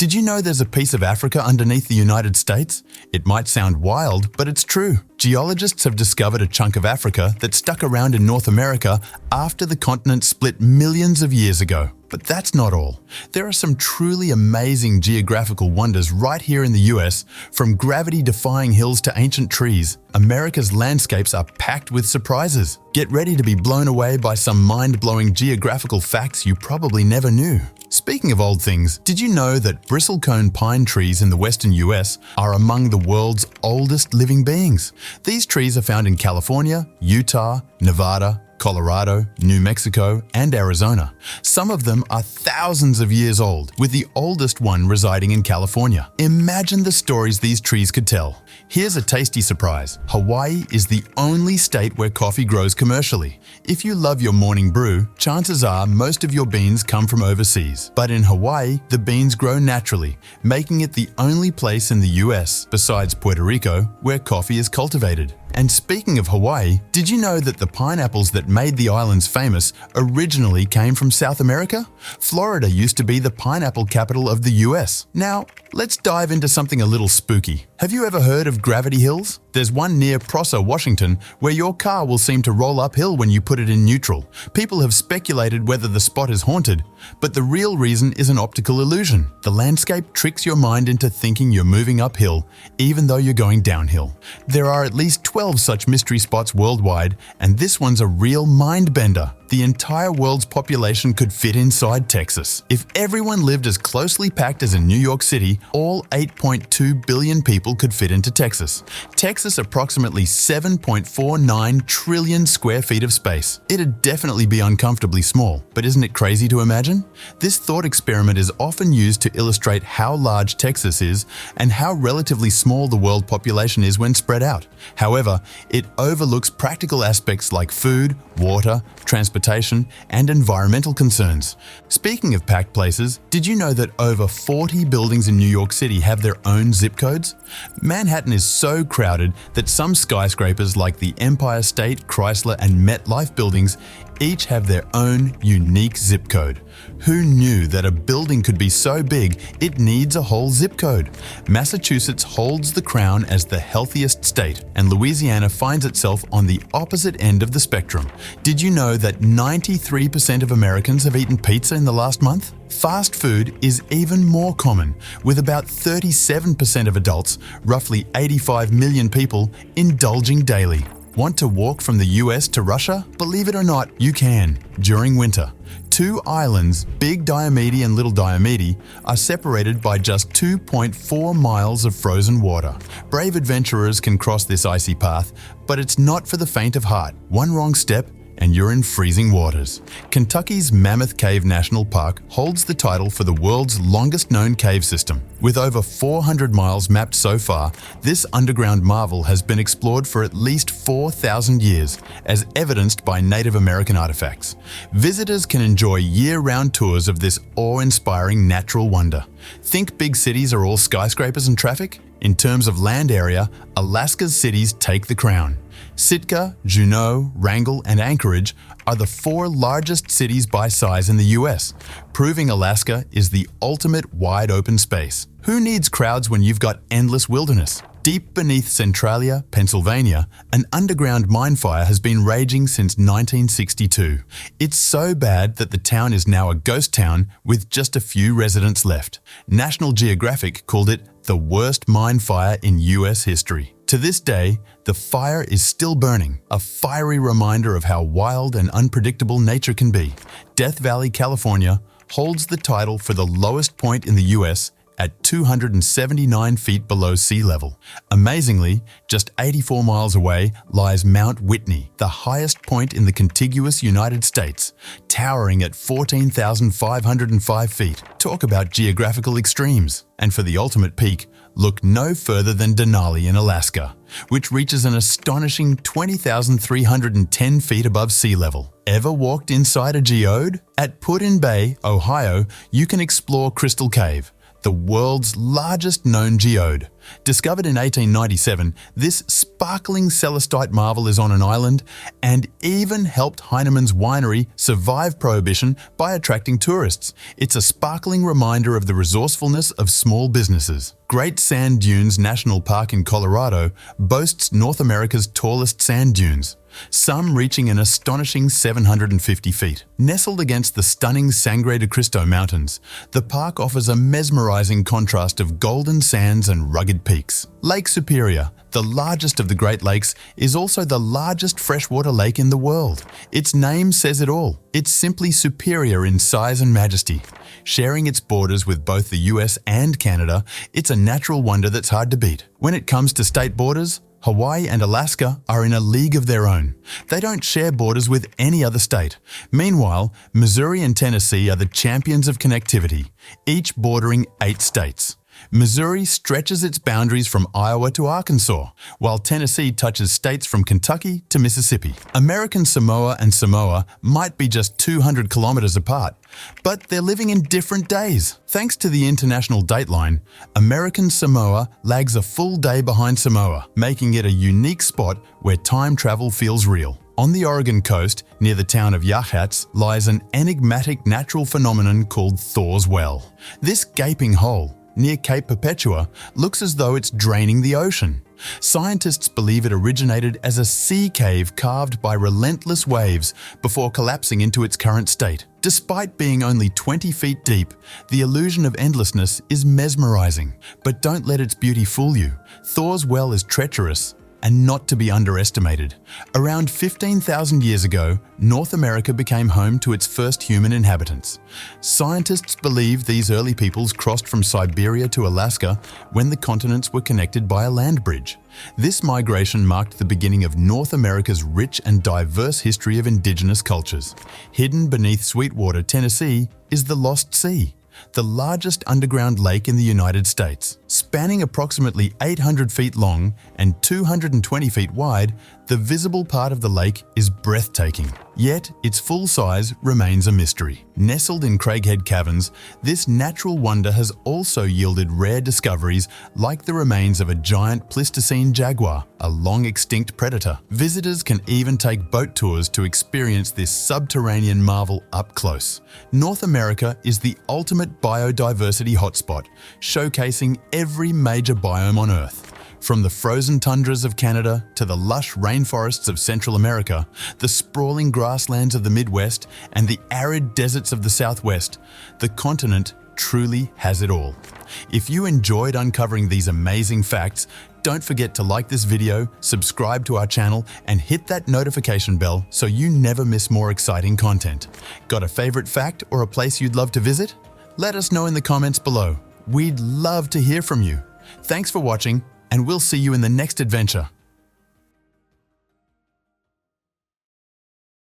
Did you know there's a piece of Africa underneath the United States? It might sound wild, but it's true. Geologists have discovered a chunk of Africa that stuck around in North America after the continent split millions of years ago. But that's not all. There are some truly amazing geographical wonders right here in the US. From gravity-defying hills to ancient trees, America's landscapes are packed with surprises. Get ready to be blown away by some mind-blowing geographical facts you probably never knew. Speaking of old things, did you know that bristlecone pine trees in the western US are among the world's oldest living beings? These trees are found in California, Utah, Nevada, Colorado, New Mexico, and Arizona. Some of them are thousands of years old, with the oldest one residing in California. Imagine the stories these trees could tell. Here's a tasty surprise. Hawaii is the only state where coffee grows commercially. If you love your morning brew, chances are most of your beans come from overseas. But in Hawaii, the beans grow naturally, making it the only place in the US, besides Puerto Rico, where coffee is cultivated. And speaking of Hawaii, did you know that the pineapples that made the islands famous originally came from South America? Florida used to be the pineapple capital of the US. Now, let's dive into something a little spooky. Have you ever heard of gravity hills? There's one near Prosser, Washington, where your car will seem to roll uphill when you put it in neutral. People have speculated whether the spot is haunted, but the real reason is an optical illusion. The landscape tricks your mind into thinking you're moving uphill, even though you're going downhill. There are at least 12 such mystery spots worldwide, and this one's a real mind-bender. The entire world's population could fit inside Texas. If everyone lived as closely packed as in New York City, all 8.2 billion people could fit into Texas. Texas approximately 7.49 trillion square feet of space. It'd definitely be uncomfortably small, but isn't it crazy to imagine? This thought experiment is often used to illustrate how large Texas is and how relatively small the world population is when spread out. However, it overlooks practical aspects like food, water, transportation, and environmental concerns. Speaking of packed places, did you know that over 40 buildings in New York City have their own zip codes? Manhattan is so crowded that some skyscrapers like the Empire State, Chrysler, and MetLife buildings each have their own unique zip code. Who knew that a building could be so big it needs a whole zip code? Massachusetts holds the crown as the healthiest state, and Louisiana finds itself on the opposite end of the spectrum. Did you know that 93% of Americans have eaten pizza in the last month? Fast food is even more common, with about 37% of adults, roughly 85 million people, indulging daily. Want to walk from the US to Russia? Believe it or not, you can, during winter. Two islands, Big Diomede and Little Diomede, are separated by just 2.4 miles of frozen water. Brave adventurers can cross this icy path, but it's not for the faint of heart. One wrong step, and you're in freezing waters. Kentucky's Mammoth Cave National Park holds the title for the world's longest known cave system. With over 400 miles mapped so far, this underground marvel has been explored for at least 4,000 years, as evidenced by Native American artifacts. Visitors can enjoy year-round tours of this awe-inspiring natural wonder. Think big cities are all skyscrapers and traffic? In terms of land area, Alaska's cities take the crown. Sitka, Juneau, Wrangell, and Anchorage are the 4 largest cities by size in the US, proving Alaska is the ultimate wide-open space. Who needs crowds when you've got endless wilderness? Deep beneath Centralia, Pennsylvania, an underground mine fire has been raging since 1962. It's so bad that the town is now a ghost town with just a few residents left. National Geographic called it the worst mine fire in US history. To this day, the fire is still burning, a fiery reminder of how wild and unpredictable nature can be. Death Valley, California, holds the title for the lowest point in the US at 279 feet below sea level. Amazingly, just 84 miles away lies Mount Whitney, the highest point in the contiguous United States, towering at 14,505 feet. Talk about geographical extremes. And for the ultimate peak, look no further than Denali in Alaska, which reaches an astonishing 20,310 feet above sea level. Ever walked inside a geode? At Put-in-Bay, Ohio, you can explore Crystal Cave, the world's largest known geode. Discovered in 1897, this sparkling celestite marvel is on an island and even helped Heinemann's winery survive prohibition by attracting tourists. It's a sparkling reminder of the resourcefulness of small businesses. Great Sand Dunes National Park in Colorado boasts North America's tallest sand dunes, some reaching an astonishing 750 feet. Nestled against the stunning Sangre de Cristo Mountains, the park offers a mesmerizing contrast of golden sands and rugged peaks. Lake Superior, the largest of the Great Lakes, is also the largest freshwater lake in the world. Its name says it all. It's simply superior in size and majesty. Sharing its borders with both the US and Canada, it's a natural wonder that's hard to beat. When it comes to state borders, Hawaii and Alaska are in a league of their own. They don't share borders with any other state. Meanwhile, Missouri and Tennessee are the champions of connectivity, each bordering 8 states. Missouri stretches its boundaries from Iowa to Arkansas, while Tennessee touches states from Kentucky to Mississippi. American Samoa and Samoa might be just 200 kilometers apart, but they're living in different days. Thanks to the international dateline, American Samoa lags a full day behind Samoa, making it a unique spot where time travel feels real. On the Oregon coast, near the town of Yachats, lies an enigmatic natural phenomenon called Thor's Well. This gaping hole, near Cape Perpetua, looks as though it's draining the ocean. Scientists believe it originated as a sea cave carved by relentless waves before collapsing into its current state. Despite being only 20 feet deep, the illusion of endlessness is mesmerizing. But don't let its beauty fool you. Thor's Well is treacherous and not to be underestimated. Around 15,000 years ago, North America became home to its first human inhabitants. Scientists believe these early peoples crossed from Siberia to Alaska when the continents were connected by a land bridge. This migration marked the beginning of North America's rich and diverse history of indigenous cultures. Hidden beneath Sweetwater, Tennessee, is the Lost Sea, the largest underground lake in the United States. Spanning approximately 800 feet long and 220 feet wide, the visible part of the lake is breathtaking. Yet, its full size remains a mystery. Nestled in Craighead Caverns, this natural wonder has also yielded rare discoveries like the remains of a giant Pleistocene jaguar, a long-extinct predator. Visitors can even take boat tours to experience this subterranean marvel up close. North America is the ultimate biodiversity hotspot, showcasing every major biome on Earth. From the frozen tundras of Canada to the lush rainforests of Central America, the sprawling grasslands of the Midwest, and the arid deserts of the Southwest, the continent truly has it all. If you enjoyed uncovering these amazing facts, don't forget to like this video, subscribe to our channel, and hit that notification bell so you never miss more exciting content. Got a favorite fact or a place you'd love to visit? Let us know in the comments below. We'd love to hear from you. Thanks for watching, and we'll see you in the next adventure.